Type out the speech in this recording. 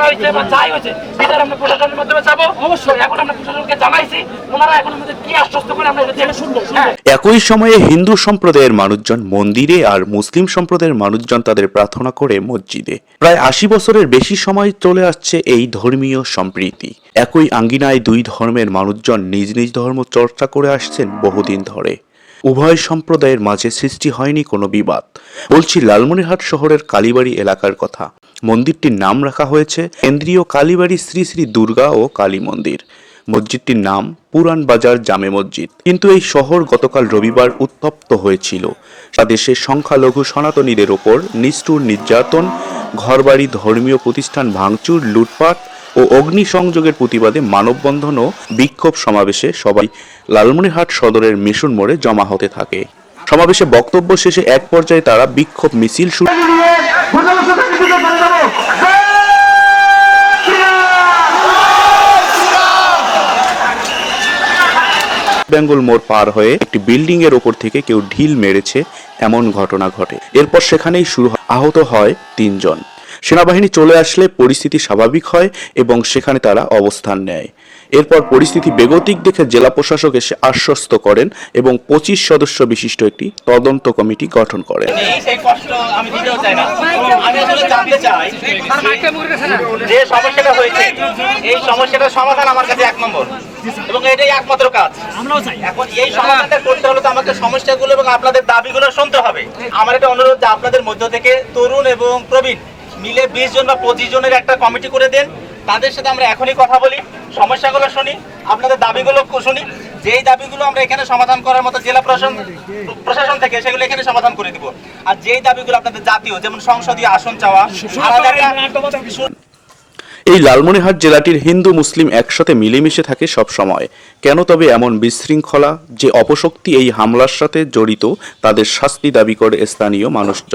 হয়েছে বা যাই হয়েছে বিচার আমরা প্রশাসনের মাধ্যমে যাবো। অবশ্যই এখন আমরা প্রশাসনকে জানাইছি, ওনারা এখন আমাদের কি আশ্বস্ত করে আমরা এটা জেনে শুনবো। একই সময়ে হিন্দু সম্প্রদায়ের মানুষজন মন্দিরে আর মুসলিম সম্প্রদায়ের মানুষজন তাদের প্রার্থনা করে মসজিদে। প্রায় ৮০ বছরের বেশি সময় চলে আসছে এই ধর্মীয় সম্প্রীতি। একই আঙ্গিনায় দুই ধর্মের মানুষজন নিজ নিজ ধর্ম চর্চা করে আসছেন বহুদিন ধরে। উভয় সম্প্রদায়ের মাঝে সৃষ্টি হয়নি কোনো বিবাদ। বলছি লালমনিরহাট শহরের কালীবাড়ি এলাকার কথা। মন্দিরটির নাম রাখা হয়েছে কেন্দ্রীয় কালীবাড়ি শ্রী শ্রী দুর্গা ও কালী মন্দির। মসজিদটির নাম পুরান বাজার জামে মসজিদ। কিন্তু এই শহর গতকাল রবিবার উত্তপ্ত হয়েছিল। দেশের সংখ্যালঘু সনাতনীদের ওপর নিষ্ঠুর নির্যাতন, ঘরবাড়ি, ধর্মীয় প্রতিষ্ঠান ভাঙচুর, লুটপাট ও অগ্নিসংযোগের প্রতিবাদে মানববন্ধন ও বিক্ষোভ সমাবেশে সবাই লালমনিরহাট সদরের মিশন মোড়ে জমা হতে থাকে। সমাবেশে বক্তব্য শেষে এক পর্যায়ে তারা বিক্ষোভ মিছিল শুরু বেঙ্গল মোড় পার হয়ে একটি বিল্ডিং এর ওপর থেকে কেউ ঢিল মেরেছে এমন ঘটনা ঘটে। এরপর সেখানেই শুরু আহত হয় ৩ জন। সেনাবাহিনী চলে আসলে পরিস্থিতি স্বাভাবিক হয় এবং সেখানে তারা অবস্থান নেয়। এরপর পরিস্থিতি বেগতিক দেখে জেলা প্রশাসক এসে আশ্বস্ত করেন এবং ২৫ সদস্য বিশিষ্ট একটি তদন্ত কমিটি গঠন করেন। এই কষ্ট আমি দিতেও চাই না। আমি আসলে জানতে চাই যে সমস্যাটা হয়েছে, এই সমস্যাটার সমাধান আমার কাছে ১ নম্বর এবং এটাই একমাত্র কাজ। এখন এই সমাধানটা করতে হলে তো আমাকে সমস্যাগুলো এবং আপনাদের দাবিগুলো শুনতে হবে। আমার একটা অনুরোধ যে আপনাদের মধ্য থেকে তরুণ এবং প্রবীণ মিলে ২০ জন বা ২৫ জনের একটা কমিটি করে দেন। তাদের সাথে আমরা এখনই কথা বলি, সমস্যাগুলো শুনি, আপনাদের দাবিগুলো শুনি। যেই দাবিগুলো আমরা এখানে সমাধান করার মতো জেলা প্রশাসন থেকে সেগুলো এখানে সমাধান করে দিব। আর যেই দাবিগুলো আপনাদের জাতীয়, যেমন সংসদীয় আসন চাওয়া, এই লালমনিরহাট জেলাটির হিন্দু মুসলিম একসাথে মিলেমিশে থাকে সব সময়। কেন তবে এমন বিশৃঙ্খলা? যে অপশক্তি এই হামলার সাথে জড়িত তাদের শাস্তি দাবি করে স্থানীয় মানুষজন।